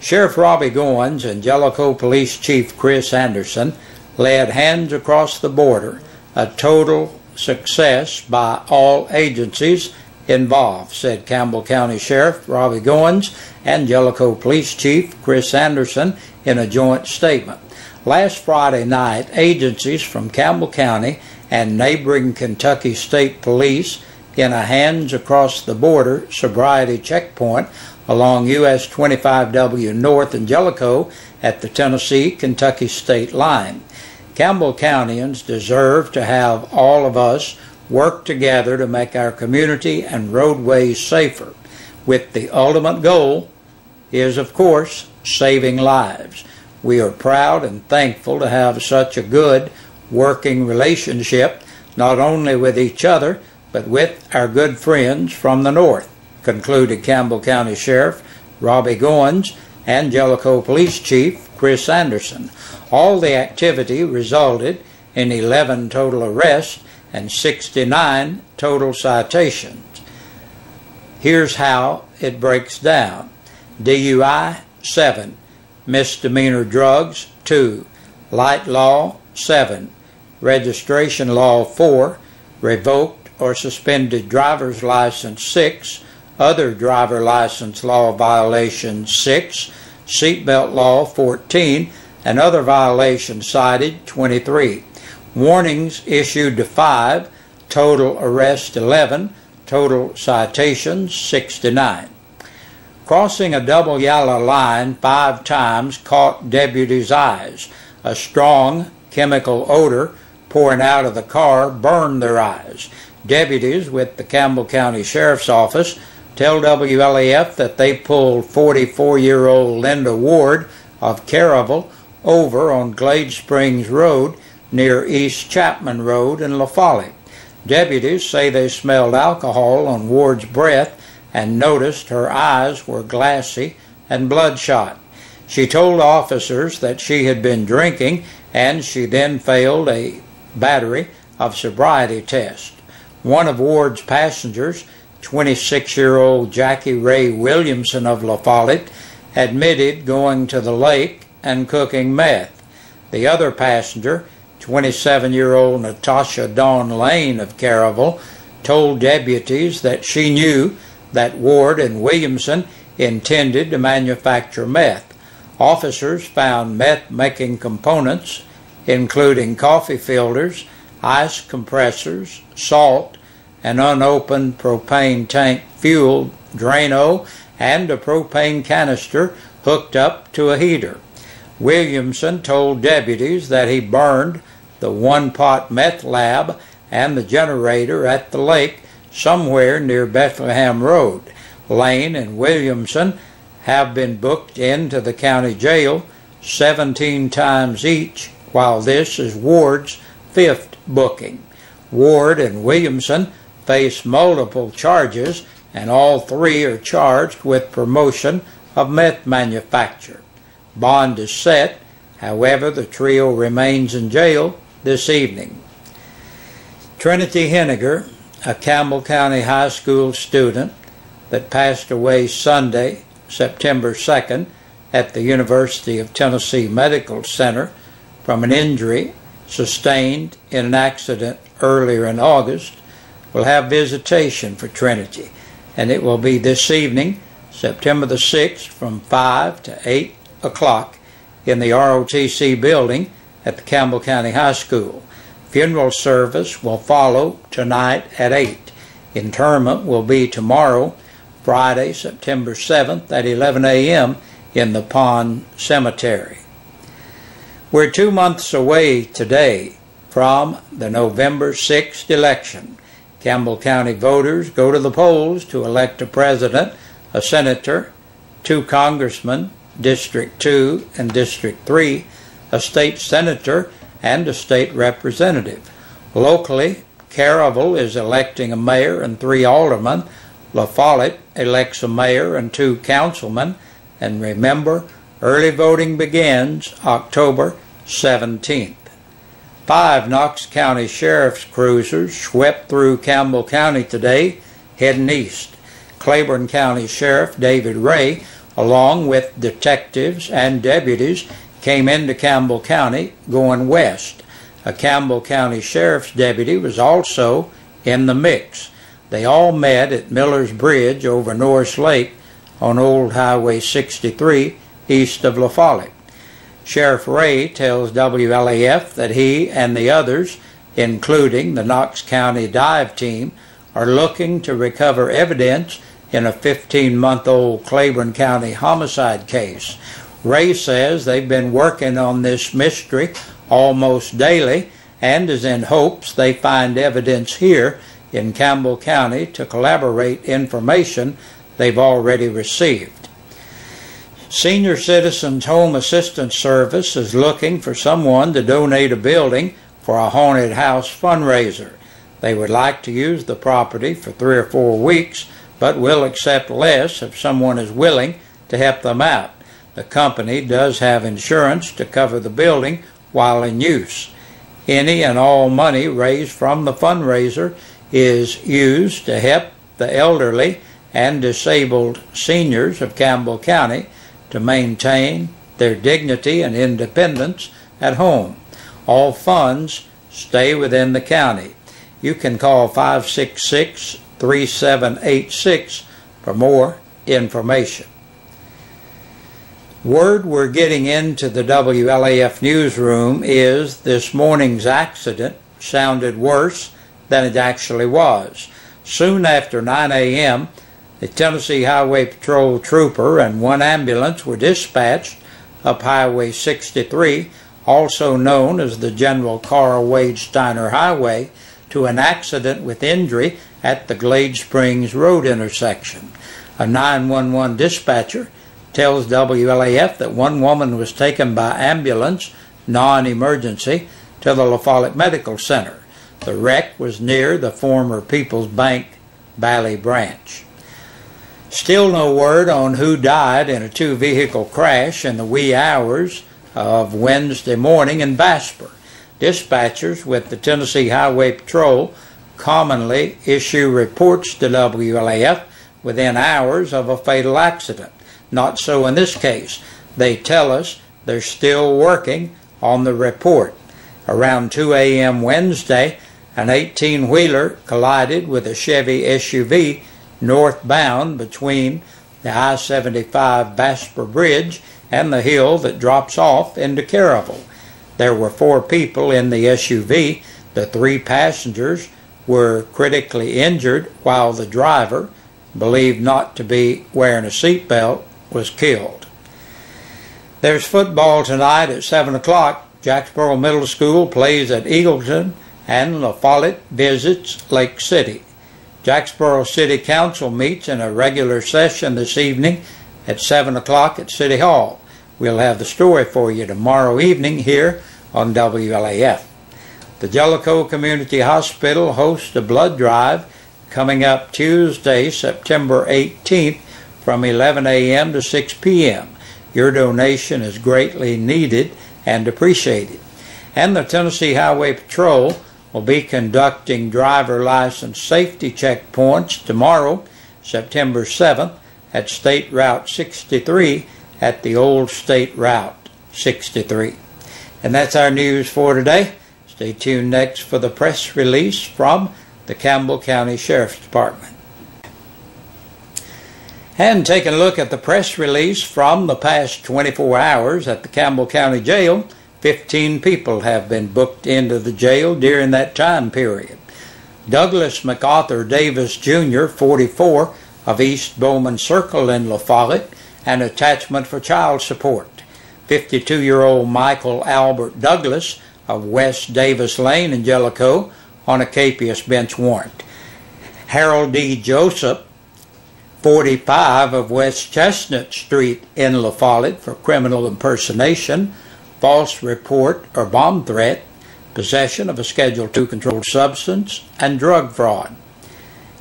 Sheriff Robbie Goins and Jellicoe Police Chief Chris Anderson led Hands Across the Border, a total success by all agencies involved, said Campbell County Sheriff Robbie Goins and Jellicoe Police Chief Chris Anderson in a joint statement. Last Friday night, agencies from Campbell County and neighboring Kentucky State Police in a Hands Across the Border sobriety checkpoint along US 25W North in Jellicoe at the Tennessee-Kentucky state line. Campbell Countyans deserve to have all of us work together to make our community and roadways safer, with the ultimate goal is, of course, saving lives. We are proud and thankful to have such a good working relationship, not only with each other, but with our good friends from the north, concluded Campbell County Sheriff Robbie Goins and Jellicoe Police Chief Chris Anderson. All the activity resulted in 11 total arrests and 69 total citations. Here's how it breaks down. DUI, 7. Misdemeanor drugs, 2. Light law, 7. Registration law, 4. Revoked or suspended driver's license, 6. Other driver license law violations, 6. Seatbelt law, 14. And other violations cited, 23. Warnings issued to 5. Total arrest, 11. Total citations, 69. Crossing a double yellow line 5 times caught deputies' eyes. A strong chemical odor pouring out of the car burned their eyes. Deputies with the Campbell County Sheriff's Office tell WLAF that they pulled 44-year-old Linda Ward of Caravel over on Glade Springs Road near East Chapman Road in La Follette. Deputies say they smelled alcohol on Ward's breath and noticed her eyes were glassy and bloodshot. She told officers that she had been drinking, and she then failed a battery of sobriety tests. One of Ward's passengers, 26-year-old Jackie Ray Williamson of La Follette, admitted going to the lake and cooking meth. The other passenger, 27-year-old Natasha Dawn Lane of Caravel, told deputies that she knew that Ward and Williamson intended to manufacture meth. Officers found meth-making components, including coffee filters, ice compressors, salt, an unopened propane tank fuel Drano, and a propane canister hooked up to a heater. Williamson told deputies that he burned the one-pot meth lab and the generator at the lake somewhere near Bethlehem Road. Lane and Williamson have been booked into the county jail 17 times each, while this is Ward's 5th booking. Ward and Williamson face multiple charges, and all 3 are charged with promotion of meth manufacture. Bond is set. However, the trio remains in jail this evening. Trinity Henniger, a Campbell County High School student that passed away Sunday, September 2nd, at the University of Tennessee Medical Center from an injury sustained in an accident earlier in August, will have visitation for Trinity, and it will be this evening, September the 6th, from 5 to 8 o'clock in the ROTC building at the Campbell County High School. Funeral service will follow tonight at 8. Interment will be tomorrow, Friday, September 7th at 11 a.m. in the Pond Cemetery. We're 2 months away today from the November 6th election. Campbell County voters go to the polls to elect a president, a senator, 2 congressmen, District 2 and District 3, a state senator, and a state representative. Locally, Caravel is electing a mayor and 3 aldermen. La Follette elects a mayor and 2 councilmen. And remember, early voting begins October 17th. 5 Knox County Sheriff's cruisers swept through Campbell County today, heading east. Claiborne County Sheriff David Ray along with detectives and deputies, came into Campbell County going west. A Campbell County Sheriff's deputy was also in the mix. They all met at Miller's Bridge over Norris Lake on Old Highway 63 east of La Follette. Sheriff Ray tells WLAF that he and the others, including the Knox County dive team, are looking to recover evidence in a 15-month-old Claiborne County homicide case. Ray says they've been working on this mystery almost daily and is in hopes they find evidence here in Campbell County to collaborate information they've already received. Senior Citizens Home Assistance Service is looking for someone to donate a building for a haunted house fundraiser. They would like to use the property for 3 or 4 weeks, but will accept less if someone is willing to help them out. The company does have insurance to cover the building while in use. Any and all money raised from the fundraiser is used to help the elderly and disabled seniors of Campbell County to maintain their dignity and independence at home. All funds stay within the county. You can call 566-3786 for more information. Word we're getting into the WLAF newsroom is this morning's accident sounded worse than it actually was. Soon after 9 a.m., the Tennessee Highway Patrol trooper and 1 ambulance were dispatched up Highway 63, also known as the General Carl Wade Steiner Highway, to an accident with injury at the Glade Springs Road intersection. A 911 dispatcher tells WLAF that 1 woman was taken by ambulance, non-emergency, to the La Follette Medical Center. The wreck was near the former People's Bank Valley branch. Still no word on who died in a 2-vehicle crash in the wee hours of Wednesday morning in Vasper. Dispatchers with the Tennessee Highway Patrol commonly issue reports to WLAF within hours of a fatal accident. Not so in this case. They tell us they're still working on the report. Around 2 a.m. Wednesday, an 18-wheeler collided with a Chevy SUV northbound between the I-75 Vasper Bridge and the hill that drops off into Caravel. There were 4 people in the SUV. The 3 passengers were critically injured, while the driver, believed not to be wearing a seatbelt, was killed. There's football tonight at 7 o'clock. Jacksboro Middle School plays at Eagleton and La Follette visits Lake City. Jacksboro City Council meets in a regular session this evening at 7 o'clock at City Hall. We'll have the story for you tomorrow evening here on WLAF. The Jellicoe Community Hospital hosts a blood drive coming up Tuesday, September 18th from 11 a.m. to 6 p.m. Your donation is greatly needed and appreciated. And the Tennessee Highway Patrol will be conducting driver license safety checkpoints tomorrow, September 7th, at State Route 63 at the old State Route 63. And that's our news for today. Stay tuned next for the press release from the Campbell County Sheriff's Department. And taking a look at the press release from the past 24 hours at the Campbell County Jail, 15 people have been booked into the jail during that time period. Douglas MacArthur Davis Jr., 44, of East Bowman Circle in La Follette, an attachment for child support. 52-year-old Michael Albert Douglas of West Davis Lane in Jellicoe on a capious bench warrant. Harold D. Joseph, 45, of West Chestnut Street in La Follette for criminal impersonation, false report or bomb threat, possession of a Schedule II controlled substance, and drug fraud.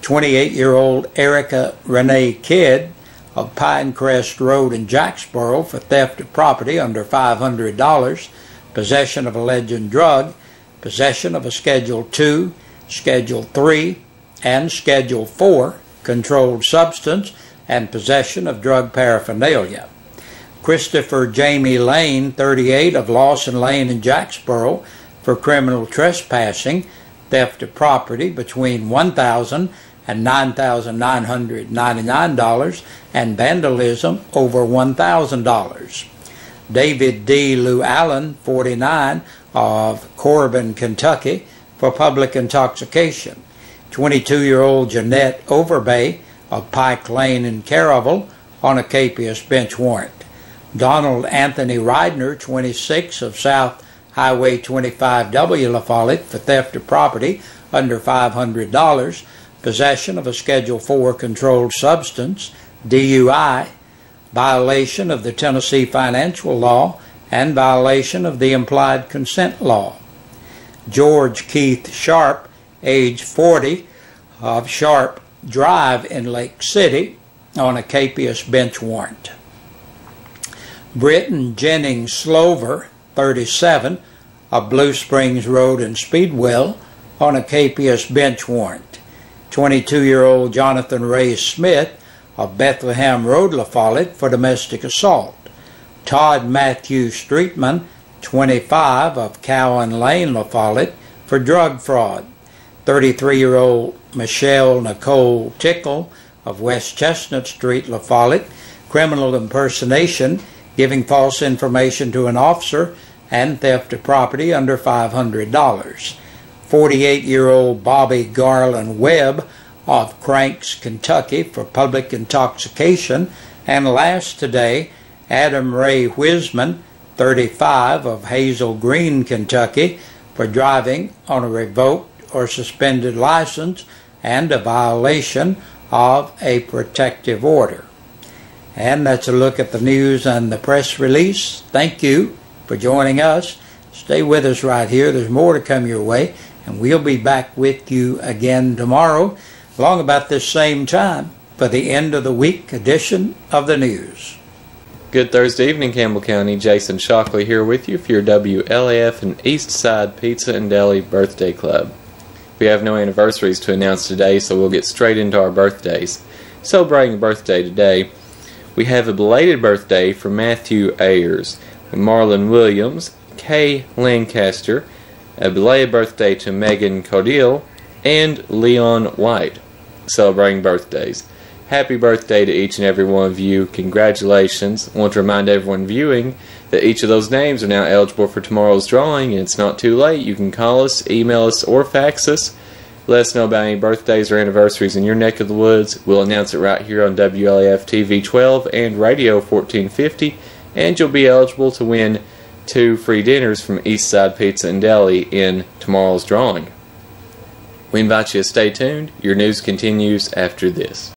28-year-old Erica Renee Kidd of Pinecrest Road in Jacksboro for theft of property under $500, possession of a legend drug, possession of a Schedule II, Schedule III, and Schedule IV controlled substance, and possession of drug paraphernalia. Christopher Jamie Lane, 38, of Lawson Lane in Jacksboro, for criminal trespassing, theft of property between $1,000 and $9,999, and vandalism over $1,000. David D. Lou Allen, 49, of Corbin, Kentucky, for public intoxication. 22-year-old Jeanette Overbay of Pike Lane in Caravel on a capious bench warrant. Donald Anthony Reidner, 26, of South Highway 25W, La Follette, for theft of property under $500, possession of a Schedule 4 controlled substance, DUI, violation of the Tennessee financial law, and violation of the implied consent law. George Keith Sharp, age 40, of Sharp Drive in Lake City, on a capious bench warrant. Britton Jennings Slover, 37, of Blue Springs Road in Speedwell, on a capious bench warrant. 22-year-old Jonathan Ray Smith of Bethlehem Road, La Follette, for domestic assault. Todd Matthew Streetman, 25, of Cowan Lane, La Follette, for drug fraud. 33-year-old Michelle Nicole Tickle of West Chestnut Street, La Follette, criminal impersonation, giving false information to an officer, and theft of property under $500. 48-year-old Bobby Garland Webb of Cranks, Kentucky, for public intoxication. And last today, Adam Ray Wisman, 35, of Hazel Green, Kentucky, for driving on a revoked or suspended license and a violation of a protective order. And that's a look at the news and the press release. Thank you for joining us. Stay with us right here. There's more to come your way, and we'll be back with you again tomorrow, along about this same time, for the end of the week edition of the news. Good Thursday evening, Campbell County. Jason Shockley here with you for your WLAF and East Side Pizza and Deli Birthday Club. We have no anniversaries to announce today, so we'll get straight into our birthdays. Celebrating a birthday today, we have a belated birthday for Matthew Ayers, Marlon Williams, Kay Lancaster, a belated birthday to Megan Codill, and Leon White. Celebrating birthdays. Happy birthday to each and every one of you. Congratulations. I want to remind everyone viewing that each of those names are now eligible for tomorrow's drawing, and it's not too late. You can call us, email us, or fax us. Let us know about any birthdays or anniversaries in your neck of the woods. We'll announce it right here on WLAF TV 12 and Radio 1450, and you'll be eligible to win 2 free dinners from Eastside Pizza and Deli in tomorrow's drawing. We invite you to stay tuned. Your news continues after this.